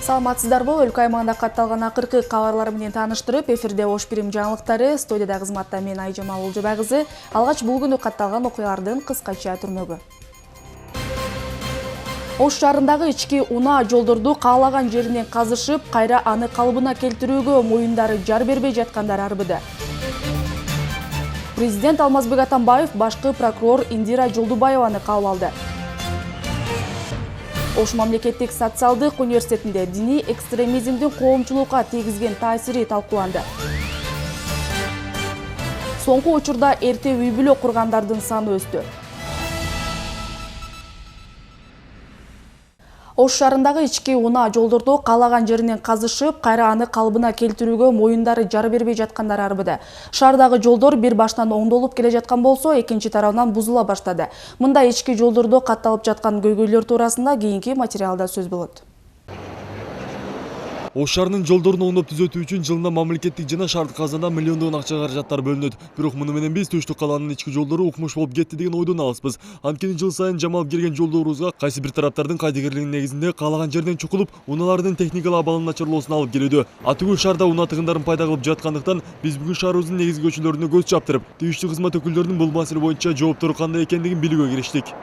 Саламатсыздарбы, өлкө аймагында катталган акыркы кабарлар менен тааныштырып, эфирде Ош Бирим жаңылыктары, студияда кызматта мен Айжамал Олжобай кызы. Алгач бул күнү катталган окуялардын кыскача түрнөгү. Ош шаарындагы ички унаа жолдорду каалаган жеринен казышып, кайра аны калыбына келтирүүгө моюндары жар бербей жаткандар арбыды. Президент Алмазбек Атамбаев башкы прокурор Индира Жолдубаеваны кабыл алды. Ош мамлекеттик социалдык университетинде диний экстремизмдин коомчулукка тийгизген таасири талкууланды. Соңку учурда эрте үй бүлө кургандардын саны өстү. Ош шаарындагы ички унаа жолдорду каалаган жеринен казышып, кайра аны калыбына келтирүүгө моюндары жар бербей жаткандар арбыды. Шаардагы жолдор бир башынан оңдолуп келе жаткан болсо, экинчи тарабынан бузула баштады. Мындай ички жолдордо катталып жаткан көйгөйлөр туурасында кийинки материалда сөз болот. Ош шаарынын жолдорун оңдоп түзөтүү үчүн жылына мамлекеттик жана шаардык казанадан миллиондогон акча каражаттар бөлүнөт. Бирок муну менен биз Түштүк калаанын ички жолдору укмуш болуп кетти деген ойдон алыспыз. Анткени жыл сайын жамалып келген жолдорубузга кайсы бир тараптардын кайдыгерлигинин негизинде каалаган жерден чукулуп, унаалардын техникалык абалынын начарлоосуна алып келүүдө. Атүгүл шаарда унаа тыгындарын пайда кылып жаткандыктан биз бүгүн шаарыбыздын негизги көчөлөрүнө көз чаптырып, тийиштүү кызмат өкүлдөрүнүн бул маселе боюнча жооптору кандай экендигин билүүгө кириштик.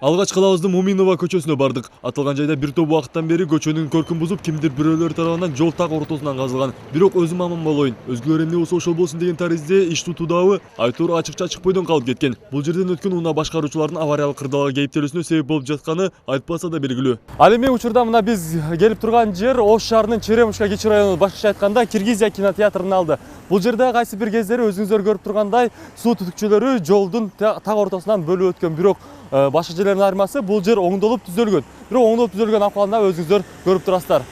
Алгач калабыздын Муминова көчөсүнө бардык. Аталган жайда бир топ убакыттан бери көчөнүн көркүн бузуп, кимдир бирөөлөр тарабынан жол так ортосунан казылган. Бирок өзүм аман болоюн, өзгөлөр эмне болсо ошол болсун деген таризде иш тутуудагы Айтур ачык бойдон калып кеткен. Бул жерден өткөн унаа башкаруучулардын авариялык кырдаалга кейиптелүүсүнө себеп болуп жатканы айтпаса да белгилүү. Ал эми учурда мына биз келип турган жер Ош шаарынын Черемушка кичи району, башкача айтканда Киргизия кинотеатрынын алды. Бул жерде кайсы бир кездери өзүңүздөр көрүп тургандай суу түтүкчөлөрү жолдун так ортосунан бөлүп өткөн. Бирок башка жерлердин айырмасы бул жер оңдолуп түзөлгөн. Бирок оңдолуп түзөлгөн акыбалында өзүңүздөр көрүп турасыздар.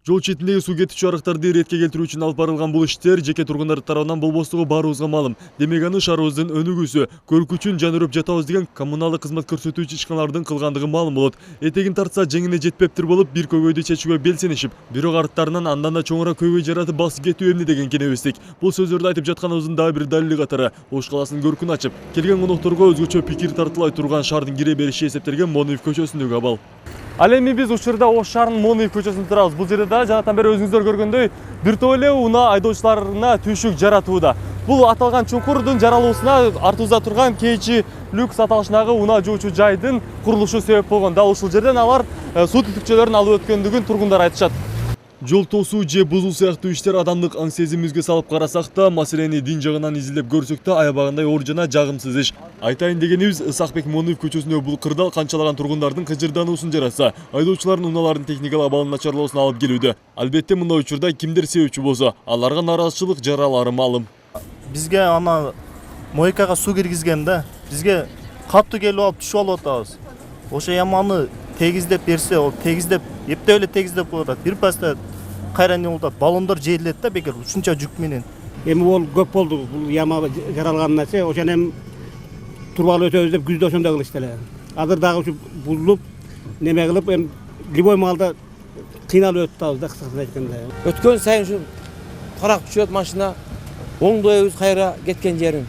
Жол четиндеги суу кетүүчү арыктарды иретке келтирүү үчүн алып барылган бул иштер жеке тургундар тарабынан болбостугу баарыбызга маалым. Демек аны шаарыбыздын өнүгүүсү, көркүчүн жанырып жатабыз деген коммуналдык кызмат көрсөтүүчү ишканалардын кылгандыгы маалым болот. Этегин тартса жеңине жетпептир болуп, бир көйгөйдү чечүүгө белсенишип, бирок арттарынан андан да чоңураак көйгөй жаратып басып кетүү эмне деген кенебиздик. Бул сөздөрдү айтып жатканыбыздын дагы бир далили катары Ош калаасынын көркүн ачып, келген конокторго өзгөчө пикир тартылай турган шаардын кире бериши эсептелген Мониев көчөсүндөгү абал. Ал эми биз учурда Ош шаарынын Мониев көчөсүндө турабыз. Бул жерде да жанатан бери өзүңүздөр көргөндөй бир топ эле унаа айдоочуларына түйшүк жаратууда. Бул аталган чуңкурдун жаралуусуна артыбызда турган KG Люкс аталышындагы унаа жуучу жайдын курулушу себеп болгон. Дал ушул жерден алар суу түтүкчөлөрүн алып өткөндүгүн тургундар айтышат. Жол тосуу же бузуу сыяктуу иштер адамдык аң сезимибизге салып карасак да, маселени дин жагынан изилдеп көрсөк да, аябагандай оор жана жагымсыз иш. Айтайын дегенибиз, Ысакбек Мониев көчөсүндөгү бул кырдаал канчалаган тургундардын кыжырдануусун жаратса, айдоочулардын унаалардын техникалык абалынын начарлоосуна алып келүүдө. Албетте мындай учурда кимдир себепчи болсо, аларга нааразычылык жаралары маалым. Бизге ана мойкага суу киргизген да, бизге катуу келип алып түшүп алып атабыз. Ошо яманы тегиздеп берсе, ол тегиздеп, эптеп эле тегиздеп коюп атат. Бир паста кайра эмне болуп атат, баллондор жээдилет да бекер ушунча жүк менен. Эми ол көп болду, бул яма жаралган нерсе, ошон эми туруп алып өтөбүз деп күздө ошондой кылышты эле. Азыр дагы ушу бузулуп, неме кылып, эми любой маалда кыйналып өтүп атабыз да, кыскасы айтканда. Өткөн сайын ушу тарак түшөт машина, оңдойбуз кайра кеткен жерин.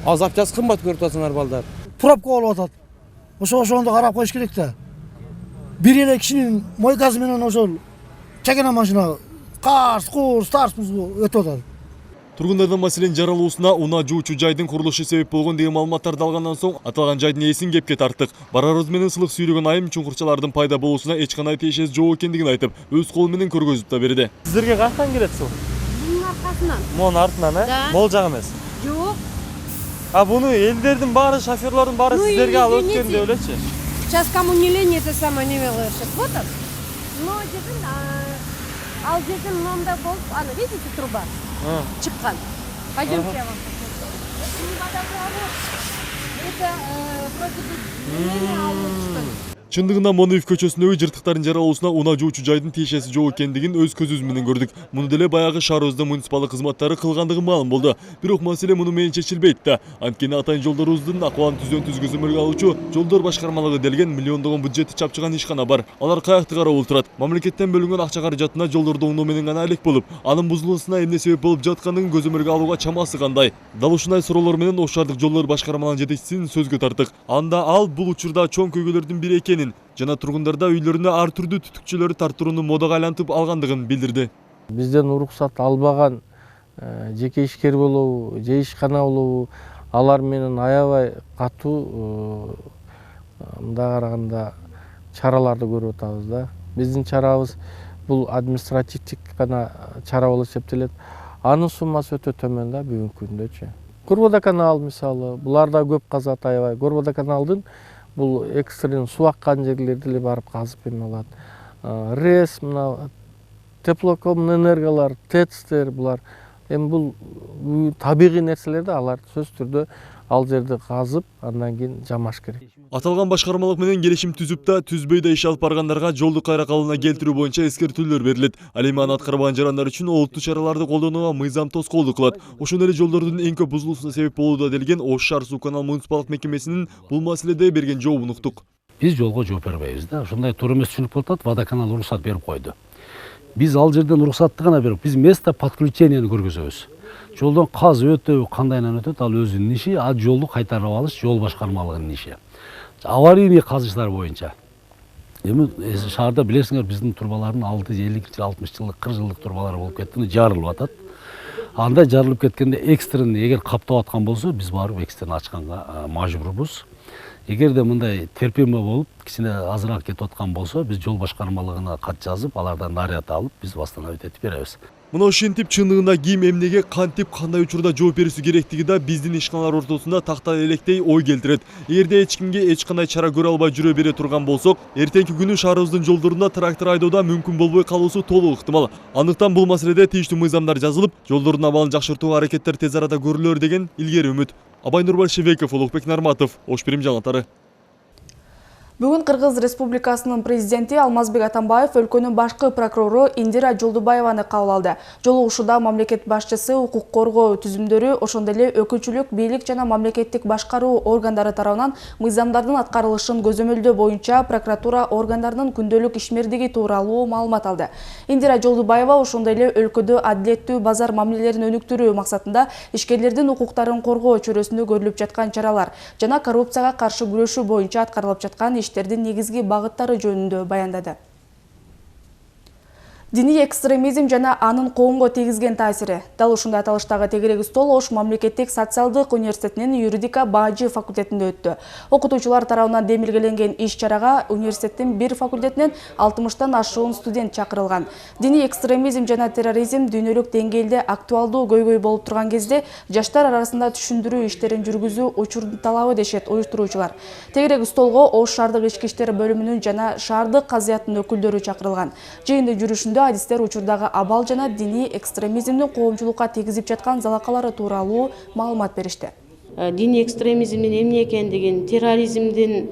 Ал запчас кымбат көрүп атасыңар балдар. Пробка болуп атат. Ошондо карап коюш керек да. Бир эле кишинин мойкасы менен ошол чакана машина тарс өтүп атат. Тургундардын маселенин жаралуусуна унаа жуучу жайдын курулушу себеп болгон деген маалыматтарды алгандан соң аталган жайдын ээсин кепке тарттык. Барарыбыз менен сылык сүйрөгөн айым чуңкурчалардын пайда болуусуна эч кандай тиешеси жок экендигин айтып, өз колу менен көргөзүп да берди. Сиздерге каяктан келет суу? Мунун аркасынан. Мунун артынан, Да. Мол жак эмес. Жок. А буну элдердин баары, шофёрлордун баары сиздерге алып өткөндө элечи? Сейчас кому не лень, это самое не велышет. Вот он. Но жерден, ал жерден мындай болуп, ана, видите, труба? Чыккан. Пойдемте я вам покажу. Это вроде бы алып чыккан. Чындыгында Моноев көчөсүндөгү жыртыктардын жаралуусуна унаа жуучу жайдын тиешеси жок экендигин өз көзүбүз менен көрдүк. Муну деле баягы шаарыбыздын муниципалдык кызматтары кылгандыгы маалым болду. Бирок маселе муну менен чечилбейт да. Анткени атайын жолдорубуздун акыбалын түздөн-түз көзөмөлгө алуучу жолдор башкармалыгы делген миллиондогон бюджетти чапчыган ишкана бар. Алар каякты карап отурат. Мамлекеттен бөлүнгөн акча каражатына жолдорду оңдоо менен гана элек болуп, анын бузулуусуна эмне себеп болуп жаткандыгын көзөмөлгө алууга чамасы кандай? Дал ушундай суроолор менен Ош шаардык жолдор башкармалыгынын жетекчисин сөзгө тарттык. Анда ал бул учурда чоң көйгөйлөрдүн бири экенин жана тургундарда үйлөрүнө ар түрдүү түтүкчөлөрү тартырууну модага айлантып алгандыгын билдирди. Бизден уруксат албаган жеке ишкер болобу, же ишкана болобу, алар менен аябай катуу мындай караганда чараларды көрүп атабыз да. Биздин чарабыз бул административдик гана чара болуп эсептелет. Анын суммасы өтө төмөн да бүгүнкү күндөчү. Горводоканал мисалы, буларда көп казат аябай. Горводоканалдын бул экстрен суу аккан жерлерди эле барып казып эме алат. РЭС, мына теплокомэнергиялар, ТЭЦтер булар эми бул табигый нерселер да, алар сөзсүз түрдө ал жерди казып, андан кийин жамаш керек. Аталган башкармалык менен келишим түзүп да, түзбөй да иш алып баргандарга жолду кайра калыбына келтирүү боюнча эскертүүлөр берилет. Ал эми аны аткарбаган жарандар үчүн олуттуу чараларды колдонууга мыйзам тоскоолдук кылат. Ошондой эле жолдордун эң көп бузулуусуна себеп болууда делген Ош шаар суу канал муниципалдык мекемесинин бул маселеде берген жообун уктук. Биз жолго жооп бербейбиз да. Ушундай туура эмес түшүнүп калат, водоканал уруксат берип койду. Биз ал жерден уруксатты гана берип, биз место подключениени көргөзөбүз. Жолдон казып өтөбү, кандайынан өтөт, ал өзүнүн иши, а жолду кайтарып алыш жол башкармалыгынын иши. Аварийный казыштар боюнча. Эми шаарда билесиңер, биздин турбалардын 50 жыл, 60 жылдык, 40 жылдык турбалар болуп кетти, жарылып атат. Андай жарылып кеткенде экстрен эгер каптап аткан болсо, биз барып экстрен ачканга мажбурбуз. Эгерде мындай терпимий болуп, кичине азыраак кетип аткан болсо, биз жол башкармалыгына кат жазып, алардан наряд алып, биз восстановить этип беребиз. Мына ошентип чындыгында ким эмнеге кантип кандай учурда жооп берүүсү керектиги да биздин ишканалар ортосунда тактал электей ой келтирет. Эгерде эч кимге эч кандай чара көрө албай жүрө бере турган болсок, эртеңки күнү шаарыбыздын жолдорунда трактор айдоодо мүмкүн болбой калуусу толук ыктымал. Андыктан бул маселеде тийиштүү мыйзамдар жазылып, жолдордун абалын жакшыртууга аракеттер тез арада көрүлөр деген илгери үмүт. Абай Нурбалшевеков, Улукбек Нарматов, Ош Бирим жаңылыктары. Бүгүн Кыргыз Республикасынын президенти Алмазбек Атамбаев өлкөнүн башкы прокурору Индира Жолдубаеваны кабыл алды. Жолугушууда мамлекет башчысы укук коргоо түзүмдөрү, ошондой эле өкүлчүлүк, бийлик жана мамлекеттик башкаруу органдары тарабынан мыйзамдардын аткарылышын көзөмөлдөө боюнча прокуратура органдарынын күндөлүк ишмердиги тууралуу маалымат алды. Индира Жолдубаева ошондой эле өлкөдө адилеттүү базар мамилелерин өнүктүрүү максатында ишкерлердин укуктарын коргоо чөйрөсүндө көрүлүп жаткан чаралар жана коррупцияга каршы күрөшүү боюнча аткарылып жаткан иштердин негизги багыттары жөнүндө баяндады. Диний экстремизм жана анын коомго тийгизген таасири. Дал ушундай аталыштагы тегерек стол Ош мамлекеттик социалдык университетинин юридика бажы факультетинде өттү. Окутуучулар тарабынан демилгеленген иш-чарага университеттин бир факультетинен 60тан ашуун студент чакырылган. Диний экстремизм жана терроризм дүйнөлүк деңгээлде актуалдуу көйгөй болуп турган кезде жаштар арасында түшүндүрүү иштерин жүргүзүү учурдун талабы дешет уюштуруучулар. Тегерек столго Ош шаардык ички иштер бөлүмүнүн жана шаардык казыяттын өкүлдөрү чакырылган. Жыйындын жүрүшүндө адистер учурдагы абал жана диний экстремизмдин коомчулукка тийгизип жаткан залакалары тууралуу маалымат беришти. Диний экстремизмдин эмне экендигин, терроризмдин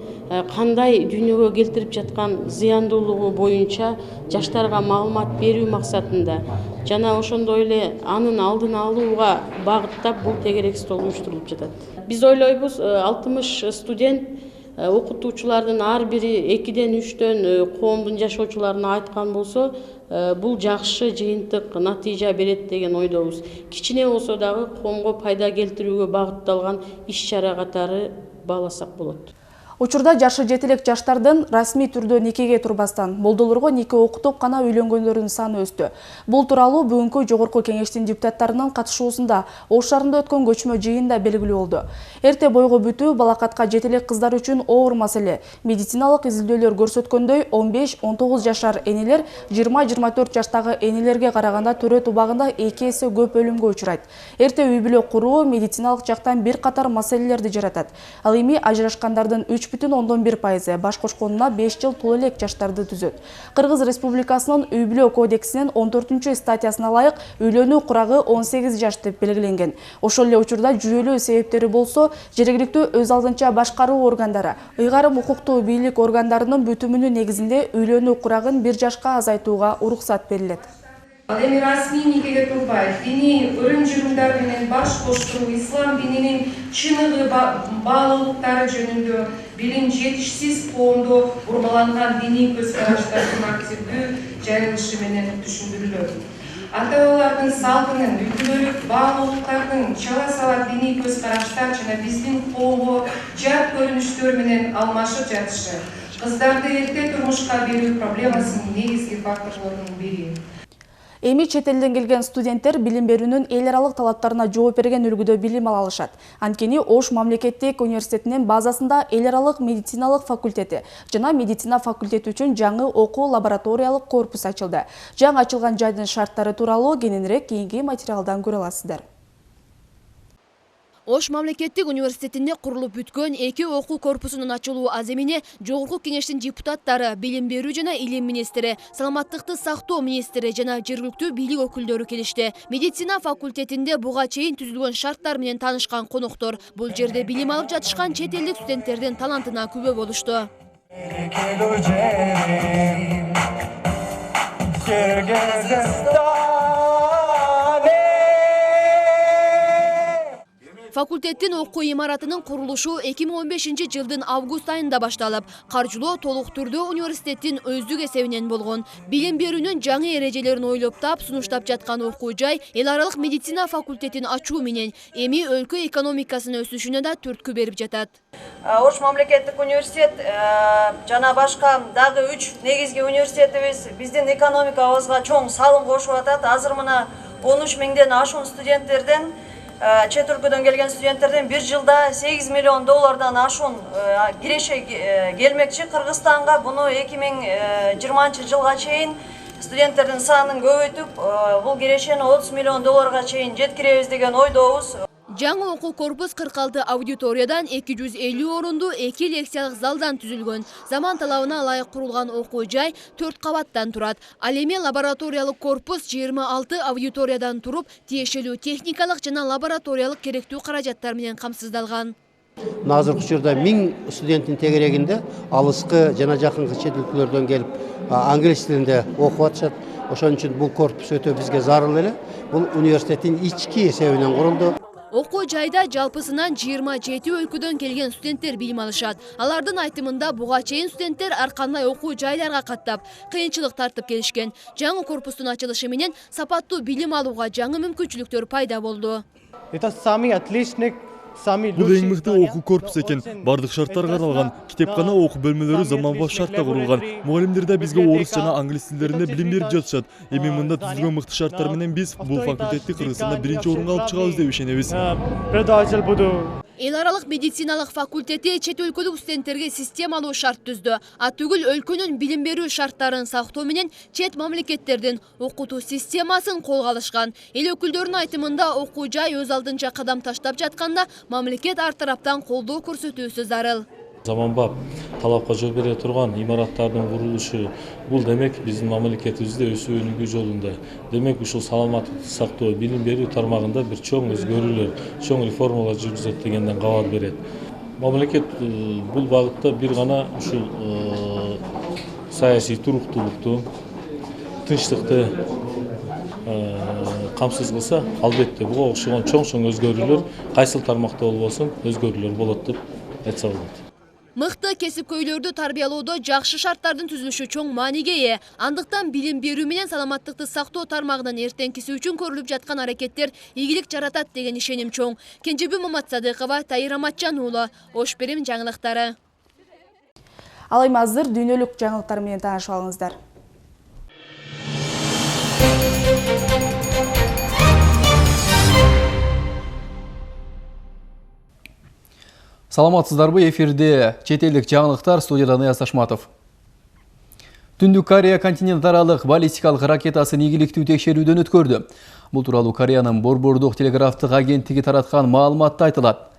кандай дүйнөгө келтирип жаткан зыяндуулугу боюнча жаштарга маалымат берүү максатында жана ошондой эле анын алдын алууга багыттап бул тегерек стол уюштурулуп жатат. Биз ойлойбуз 60 студент окутуучулардын ар бири 2ден 3төн коомдун жашоочуларына айткан болсо, бул жакшы жыйынтык натыйжа берет деген ойдобуз. Кичине болсо дагы коомго пайда келтирүүгө багытталган иш-чара катары бааласак болот. Учурда жашы жетилик жаштардын расмий түрдө никеге турбастан болдолорго нике окутуп гана үйлөнгөндөрдүн саны өстү. Бул тууралуу бүгүнкү жогорку кеңештин депутаттарынын катышуусунда Ош шаарында өткөн көчмө жыйында белгилүү болду. Эрте бойго бүтүү балакатка жетилик кыздар үчүн оор маселе. Медициналык изилдөөлөр көрсөткөндөй 15-19 жашар энелер 20-24 жаштагы энелерге караганда төрөт убагында 2 эсе көп өлүмгө учурайт. Эрте үй бүлө куруу медициналык жактан бир катар маселелерди жаратат. Ал эми ажырашкандардын 3 73,1%, баш кошконуна 5 жыл толо элек жаштарды түзөт. Кыргыз Республикасынын үй бүлө кодексинин 14 статьясына ылайык үйлөнүү курагы 18 жаш деп белгиленген. Ошол эле учурда жүйөлүү себептери болсо, жергиликтүү өз алдынча башкаруу органдары, ыйгарым укуктуу бийлик органдарынын бүтүмүнүн негизинде үйлөнүү курагын 1 жашка азайтууга уруксат берилет. Ал эми расмий никеге турбай, диний өрүм-журумдар менен баш коштуруу, ислам дининин чыныгы баалуулуктары жөнүндө билим жетишсиз коомдо бурмаланган диний көз караштардын активдүү жайылышы менен түшүндүрүлөт. Ата-бабалардын салтынын, үлгүлөрү, баалуулуктардын чала сала диний көз караштар жана биздин коомго жат көрүнүштөр менен алмашып жатышы кыздарды эрте турмушка берүү проблемасынын негизги факторлорунун бири. Эми чет элден келген студенттер билим берүүнүн эл аралык талаптарына жооп берген үлгүдө билим ала алышат. Анткени Ош мамлекеттик университетинин базасында эл аралык медициналык факультети жана медицина факультети үчүн жаңы окуу лабораториялык корпус ачылды. Жаңы ачылган жайдын шарттары тууралуу кененирээк кийинки материалдан көрө аласыздар. Ош мамлекеттик университетинде курулуп бүткөн эки окуу корпусунун ачылуу аземине Жогорку Кеңештин депутаттары, билим берүү жана илим министри, саламаттыкты сактоо министри жана жергиликтүү бийлик өкүлдөрү келишти. Медицина факультетинде буга чейин түзүлгөн шарттар менен таанышкан коноктор бул жерде билим алып жатышкан чет элдик студенттердин талантына күбө болушту. Факультеттин окуу имаратынын курулушу 2015 жылдын август айында башталып, каржылоо толук түрдө университеттин өздүк эсебинен болгон. Билим берүүнүн жаңы эрежелерин ойлоп тап, сунуштап жаткан окуу жай эл аралык медицина факультетин ачуу менен эми өлкө экономикасынын өсүшүнө да түрткү берип жатат. Ош мамлекеттик университет жана башка дагы 3 негизги университетибиз биздин экономикабызга чоң салым кошуп атат. Азыр мына 13 миңден ашуун студенттерден чет өлкөдөн келген студенттерден бир жылда 8 миллион доллардан ашуун киреше келмекчи Кыргызстанга. Буну 2020 жылга чейин студенттердин санын көбөйтүп, бул кирешени 30 миллион долларга чейин жеткиребиз деген ойдобуз. Жаңы окуу корпус 46 аудиториядан 250 орунду 2 лекциялык залдан түзүлгөн. Заман талабына ылайык курулган окуу жай 4 кабаттан турат. Ал эми лабораториялык корпус 26 аудиториядан туруп, тиешелүү техникалык жана лабораториялык керектүү каражаттар менен камсыздалган. Азыркы учурда 1000 студенттин тегерегинде алыскы жана жакынкы чет өлкөлөрдөн келип англис тилинде окуп атышат. Ошон үчүн бул корпус өтө бизге зарыл эле. Бул университеттин ички эсебинен курулду. Окуу жайда жалпысынан 27 өлкөдөн келген студенттер билим алышат. Алардын айтымында буга чейин студенттер ар кандай окуу жайларга каттап, кыйынчылык тартып келишкен. Жаңы корпустун ачылышы менен сапаттуу билим алууга жаңы мүмкүнчүлүктөр пайда болду. Бул эң мыкты окуу корпус экен. Бардык шарттар каралган. Китепкана окуу бөлмөлөрү заманбап шартта курулган. Мугалимдер да бизге орус жана англис тилдеринде билим берип жатышат. Эми мында түзүлгөн мыкты шарттар менен биз бул факультетти Кыргызстанда биринчи орунга алып чыгабыз деп ишенебиз. Эл аралык медициналык факультети чет өлкөлүк студенттерге системалуу шарт түздү. Түгүл өлкөнүн билим берүү шарттарын сактоо менен чет мамлекеттердин окутуу системасын колго алышкан. Эл өкүлдөрүнүн айтымында окуу жай өз алдынча кадам таштап жатканда мамлекет ар тараптан колдоо көрсөтүүсү зарыл. Заманбап талапка жооп бере турган имараттардын курулушу бул демек биздин мамлекетибизде өсүүнүн жолунда. Демек ушул саламаттыкты сактоо, билим берүү тармагында бир чоң өзгөрүүлөр, чоң реформалар жүргүзөт дегенден кабар берет. Мамлекет бул багытта бир гана ушул саясий туруктуулукту, тынчтыкты камсыз кылса, албетте буга окшогон чоң өзгөрүүлөр кайсыл тармакта болбосун өзгөрүүлөр болот деп айтса болот. Мыкты кесипкөйлөрдү тарбиялоодо жакшы шарттардын түзүлүшү чоң мааниге ээ. Андыктан билим берүү менен саламаттыкты сактоо тармагынын эртеңкиси үчүн көрүлүп жаткан аракеттер ийгилик жаратат деген ишеним чоң. Кенжебү Маматсадыкова, Тайыр Аматжан уулу, Ош Берим жаңылыктары. Ал эми азыр дүйнөлүк жаңылыктар менен таанышып алыңыздар. Саламатсыздарбы, эфирде чет элдик жаңылыктар, студияда Нияз Ашматов. Түндүк Корея континентаралык баллистикалык ракетасын ийгиликтүү текшерүүдөн өткөрдү. Бул тууралуу Кореянын борбордук телеграфтык агенттиги тараткан маалыматта айтылат.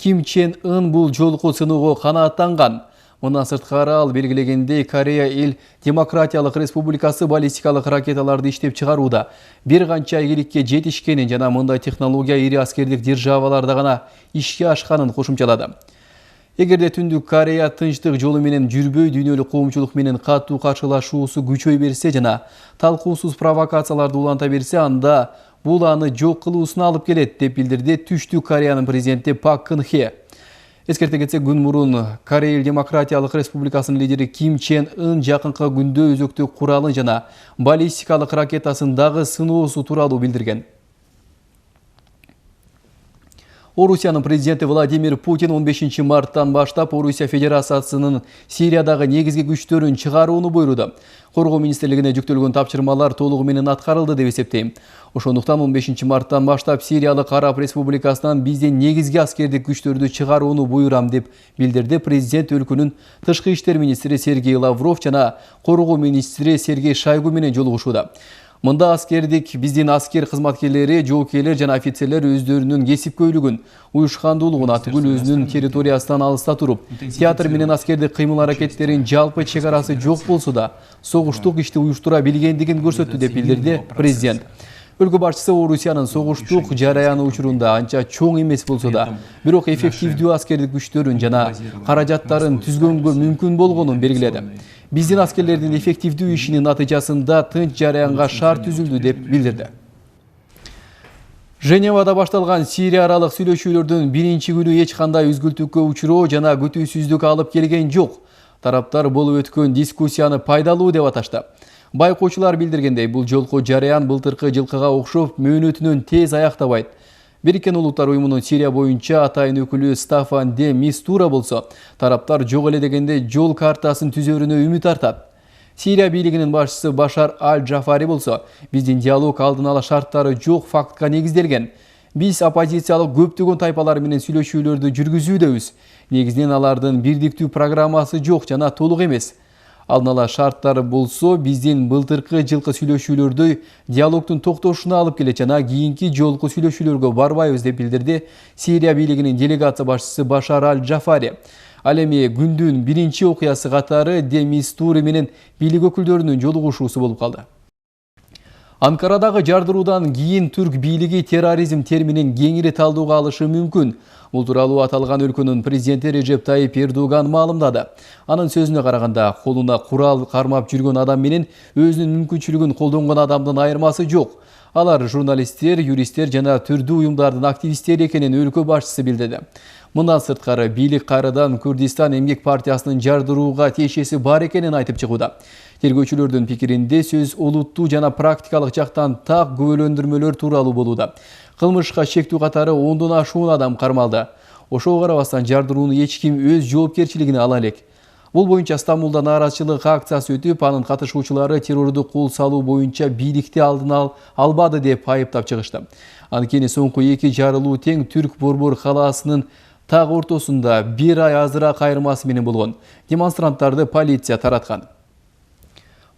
Ким Чен Ын бул жолку сынууга канааттанган. Мындан сырткары ал белгилегендей Корея эл Демократиялык Республикасы баллистикалык ракеталарды иштеп чыгарууда бир канча ийгиликке жетишкенин жана мындай технология ири аскердик державаларда гана ишке ашканын кошумчалады. Эгерде Түндүк Корея тынчтык жолу менен жүрбөй дүйнөлүк коомчулук менен катуу каршылашуусу күчөй берсе жана талкуусуз провокацияларды уланта берсе, анда бул аны жок кылуусуна алып келет, деп билдирди Түштүк Кореянын президенти Пак Кын Хе. Эскерте кетсек, күн мурун Корея эл Демократиялык Республикасынын лидери Ким Чен Ын жакынкы күндө өзөктүк куралын жана баллистикалык ракетасын дагы сыноосу тууралуу билдирген. Орусиянын президенти Владимир Путин 15 марттан баштап Орусия Федерациясынын Сириядагы негизги күчтөрүн чыгарууну буйруду. Коргоо министрлигине жүктөлгөн тапшырмалар толугу менен аткарылды деп эсептейм. Ошондуктан 15 марттан баштап Сириялык Араб Республикасынан биздин негизги аскердик күчтөрдү чыгарууну буйрам, деп билдирди президент өлкөнүн тышкы иштер министри Сергей Лавров жана коргоо министри Сергей Шойгу менен жолугушууда. Мында биздин аскер кызматкерлери, жоокейлер жана офицерлер өздөрүнүн кесипкөйлүгүн, уюшкандуулугун атүгүл өзүнүн территориясынан алыста туруп, театр менен аскердик кыймыл аракеттерин жалпы чек арасы жок болсо да, согуштук ишти уюштура билгендигин көрсөттү, деп билдирди президент. Өлкө башчысы Орусиянын согуштук жараяны учурунда анча чоң эмес болсо да, бирок эффективдүү аскердик күчтөрүн жана каражаттарын түзгөнгө мүмкүн болгонун белгиледи. Биздин аскерлердин эффективдүү ишинин натыйжасында тынч жараянга шарт түзүлдү, деп билдирди. Женевада башталган Сирия аралык сүйлөшүүлөрдүн биринчи күнү эч кандай үзгүлтүккө учуроо жана күтүүсүздүк алып келген жок. Тараптар болуп өткөн дискуссияны пайдалуу деп аташты. Байкоочулар билдиргендей, бул жолку жараян былтыркы жылкыга окшоп мөөнөтүнөн тез аяктабайт. Бириккен Улуттар уюмунун Сирия боюнча атайын өкүлү Стафан де Мистура болсо, тараптар жок эле дегенде жол картасын түзөрүнө үмүт артат. Сирия бийлигинин башчысы Башар Аль-Джафари болсо, биздин диалог алдын ала шарттары жок фактка негизделген. Биз оппозициялык көптөгөн тайпалар менен сүйлөшүүлөрдү жүргүзүүдөбүз. Негизинен алардын бирдиктүү программасы жок жана толук эмес. Алдын ала шарттары болсо, биздин былтыркы жылкы сүйлөшүүлөрдө диалогдун токтошуна алып келет жана кийинки жолку сүйлөшүүлөргө барбайбыз, деп билдирди Сирия бийлигинин делегация башчысы Башар Аль-Джафари. Ал эми күндүн биринчи окуясы катары де Мистури менен бийлик өкүлдөрүнүн жолугушуусу болуп калды. Анкарадагы жардыруудан кийин түрк бийлиги терроризм терминин кеңири талдууга алышы мүмкүн. Бул тууралуу аталган өлкөнүн президенти Режеп Тайип Эрдоган маалымдады. Анын сөзүнө караганда, колуна курал кармап жүргөн адам менен өзүнүн мүмкүнчүлүгүн колдонгон адамдын айырмасы жок. Алар журналисттер, юристтер жана түрдүү уюмдардын активисттери экенин өлкө башчысы билдирди. Мындан сырткары бийлик кайрадан Күрдистан эмгек партиясынын жардырууга тиешеси бар экенин айтып чыгууда. Тергөөчүлөрдүн пикиринде сөз олуттуу жана практикалык жактан так күбөлөндүрмөлөр тууралуу болууда. Кылмышка шектүү катары 10дон ашуун адам кармалды. Ошого карабастан жардырууну эч ким өз жоопкерчилигине ала элек. Бул боюнча Стамбулда нааразычылык акциясы өтүп, анын катышуучулары террорду кол салуу боюнча бийликти алдын албады деп айыптап чыгышты. Анткени соңку 2 жарылуу тең Түрк Борбор калаасынын так ортосунда 1 ай азыраак айырмасы менен болгон. Демонстранттарды полиция тараткан.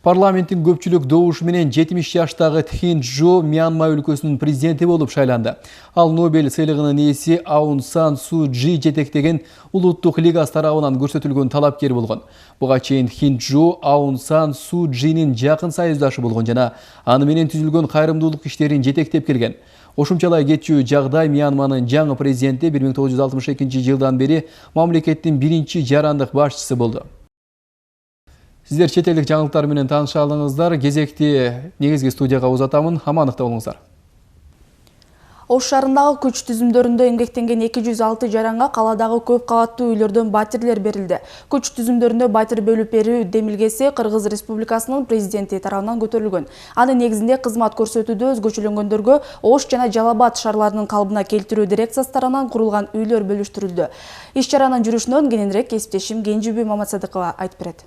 Парламенттин көпчүлүк добушу менен 70 жаштагы Тхин Джо Мьянма өлкөсүнүн президенти болуп шайланды. Ал Нобель сыйлыгынын ээси Аун Сан Су Чжи жетектеген улуттук лигасы тарабынан көрсөтүлгөн талапкер болгон. Буга чейин Тхин Джо Аун Сан Су Чжинин жакын союздашы болгон жана аны менен түзүлгөн кайрымдуулук иштерин жетектеп келген. Ошумчалай кетчү жагдай Мьянманын жаңы президенти 1962 жылдан бери мамлекеттин биринчи жарандык башчысы болду. Сиздер чет элдик жаңылыктар менен тааныша алдыңыздар. Кезекти негизги студияга узатамын. Амандыкта болуңуздар. Ош шаарындагы күч түзүмдөрүндө эмгектенген 206 жаранга каладагы көп кабаттуу үйлөрдөн батирлер берилди. Күч түзүмдөрүндө батир бөлүп берүү демилгеси Кыргыз Республикасынын президенти тарабынан көтөрүлгөн. Анын негизинде кызмат көрсөтүүдө өзгөчөлөнгөндөргө Ош жана Жалал Абад шаарларынын калыбына келтирүү дирекциясы тарабынан курулган үйлөр бөлүштүрүлдү. Иш чаранын жүрүшүнөн кененирээк кесиптешим Кенжеби Маматсадыкова айтып берет.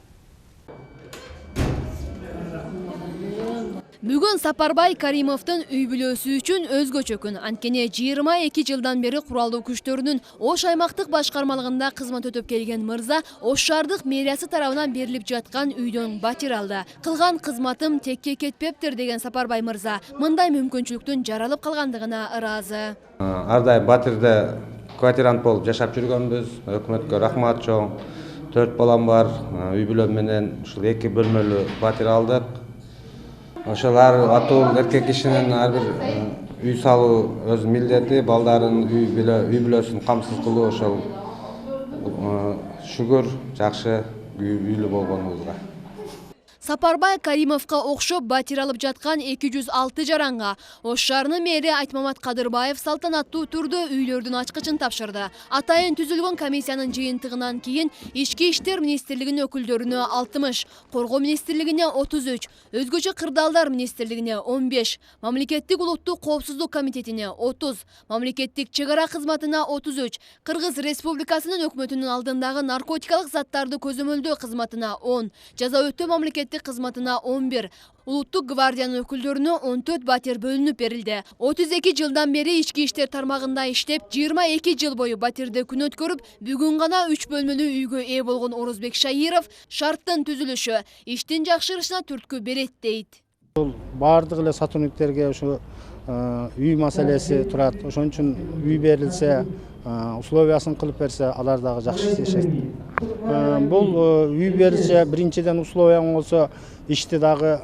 Бүгүн Сапарбай Каримовдун үй бүлөсү үчүн өзгөчө күн. Анткени 22 жылдан бери куралдуу күчтөрүнүн Ош аймактык башкармалыгында кызмат өтөп келген мырза Ош шаардык мэриясы тарабынан берилип жаткан үйдөн батир алды. Кылган кызматым текке кетпептир деген Сапарбай мырза мындай мүмкүнчүлүктүн жаралып калгандыгына ыраазы. Ар дайым батирде квартирант болуп жашап жүргөнбүз. Өкмөткө рахмат чоң. 4 балам бар. Үй бүлөм менен ушул 2 бөлмөлүү квартира алдык. Ошолар атул эркек кишинин ар бир үй салуу өз милдети, балдарын үй бүлөсүн камсыз кылуу ошол шүгүр жакшы үйлүү болгонубузга. Сапарбай Каримовка окшоп батир алып жаткан 206 жаранга Ош шаарынын мэри Айтмамат Кадырбаев салтанаттуу түрдө үйлөрдүн ачкычын тапшырды. Атайын түзүлгөн комиссиянын жыйынтыгынан кийин Ички иштер министрлигинин өкүлдөрүнө 60, Коргоо министрлигине 33, Өзгөчө кырдаалдар министрлигине 15, Мамлекеттик улуттук коопсуздук комитетине 30, Мамлекеттик чек ара кызматына 33, Кыргыз Республикасынын өкмөтүнүн алдындагы наркотикалык заттарды көзөмөлдөө кызматына 10, жаза өтөө мамлекеттик кызматына 11, Улуттук гвардиянын өкүлдөрүнө 14 батир бөлүнүп берилди. 32 жылдан бери ички иштер тармагында иштеп, 22 жыл бою батирде күн өткөрүп, бүгүн гана 3 бөлмөлүү үйгө ээ болгон Орозбек Шаиров шарттын түзүлүшү иштин жакшырышына түрткү берет дейт. Бардык эле сотрудниктерге ушу үй маселеси турат. Ошон үчүн үй берилсе, условиясын кылып берсе, алар дагы жакшы иштешет. Бул үй берилсе, биринчиден условияң болсо, ишти дагы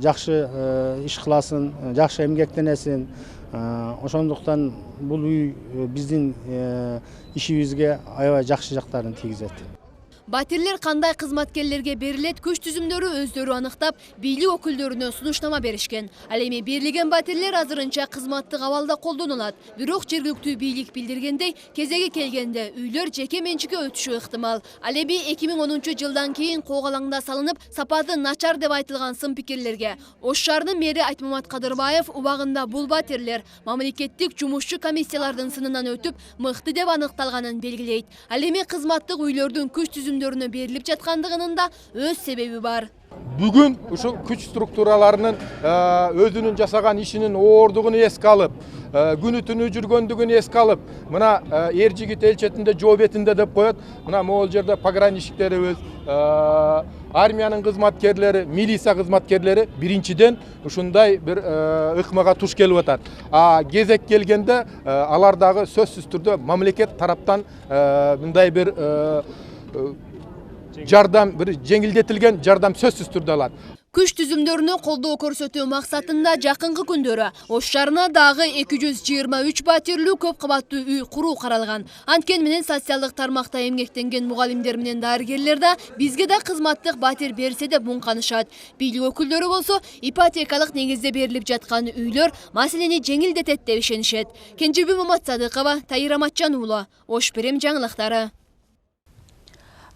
жакшы иш кыласын, жакшы эмгектенесин. Ошондуктан бул үй биздин ишибизге аябай жакшы жактарын тийгизет. Батирлер кандай кызматкерлерге берилет, күч түзүмдөрү өздөрү аныктап, бийлик өкүлдөрүнө сунуштама беришкен. Ал эми берилген батирлер азырынча кызматтык абалда колдонулат. Бирок жергиликтүү бийлик билдиргендей, кезеги келгенде үйлөр жеке менчикке өтүшү ыктымал. Ал эми 2010 жылдан кийин коогалаңда салынып, сапаты начар деп айтылган сын пикирлерге Ош шаарынын мэри Айтмамат Кадырбаев убагында бул батирлер мамлекеттик жумушчу комиссиялардын сынынан өтүп, мыкты деп аныкталганын белгилейт. Ал эми кызматтык үйлөрдүн күч түзүмдөрүнө берилип жаткандыгынын да өз себеби бар. Бүгүн ушул күч структураларынын өзүнүн жасаган ишинин оордугун эске алып, күнү түнү жүргөндүгүн эске алып, мына эр жигит эл четинде жоо бетинде деп коет. Мына могул жерде пограничниктерибиз, армиянын кызматкерлери, милиция кызматкерлери биринчиден ушундай бир ыкмага туш келип атат. Кезек келгенде алар дагы сөзсүз түрдө мамлекет тараптан мындай бир жардам, бир жеңилдетилген жардам сөзсүз түрдө алат. Күч түзүмдөрүнө колдоо көрсөтүү максатында жакынкы күндөрү Ош шаарына дагы 223 батирлүү көп кабаттуу үй куруу каралган. Анткени менен социалдык тармакта эмгектенген мугалимдер менен дарыгерлер да бизге да кызматтык батир берсе деп муңканышат. Бийлик өкүлдөрү болсо ипотекалык негизде берилип жаткан үйлөр маселени жеңилдетет деп ишенишет. Кенжебүй Маматсадыкова, Тайыр Аматжан уулу, Ош Прем жаңылыктары.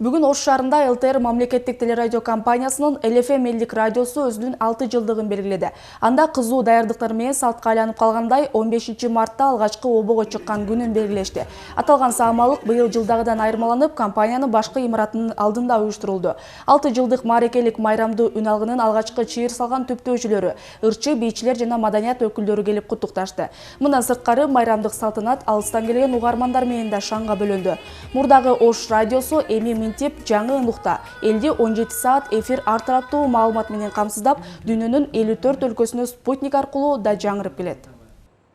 Бүгүн Ош шаарында ЛТР мамлекеттик телерадио компаниясынын ЛФМ элдик радиосу өзүнүн 6 жылдыгын белгиледи. Анда кызуу даярдыктар менен салтка айланып калгандай 15 мартта алгачкы обого чыккан күнүн белгилешти. Аталган саамалык быйыл жылдагыдан айырмаланып, компаниянын башкы имаратынын алдында уюштурулду. 6 жылдык маарекелик майрамды үн алгынын алгачкы чыйыр салган түптөөчүлөрү, ырчы, бийчилер жана маданият өкүлдөрү келип куттукташты. Мындан сырткары майрамдык салтанат алыстан келген угармандар менен да шаңга бөлөндү. Мурдагы Ош радиосу эми минтип жаңы ынукта элди 17 саат эфир ар тараптуу маалымат менен камсыздап, дүйнөнүн 54 өлкөсүнө спутник аркылуу да жаңырып келет.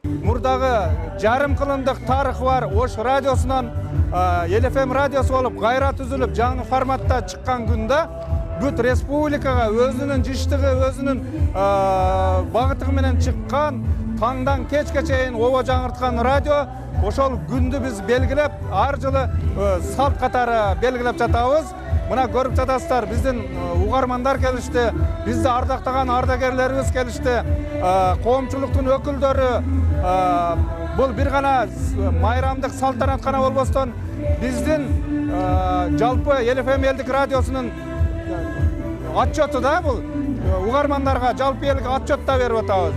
Мурдагы жарым кылымдык тарыхы бар Ош радиосунан ЛФМ радиосу болуп кайра түзүлүп жаңы форматта чыккан күндө бүт республикага өзүнүн жыштыгы, өзүнүн багытыгы менен чыккан, таңдан кечке чейин обо жаңырткан радио. Ошол күндү биз белгилеп, ар жылы салт катары белгилеп жатабыз. Мына көрүп жатасыздар, биздин угармандар келишти, бизди ардактаган ардагерлерибиз келишти, коомчулуктун өкүлдөрү. Бул бир гана майрамдык салтанат гана болбостон, биздин жалпы ЛФМ элдик радиосунун отчету да бул. Угармандарга жалпы элдик отчет да берип атабыз.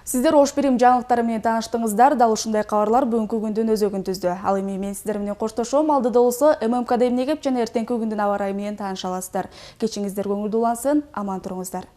Сиздер Ош Прем жаңылыктары менен тааныштыңыздар. Дал ушундай кабарлар бүгүнкү күндүн өзөгүн түздү. Ал эми мен сиздер менен коштошом. Алдыда болсо ММКда эмнегеп жана эртеңки күндүн аба ырайы менен тааныша аласыздар. Кечиңиздер көңүлдүү улансын, аман туруңуздар.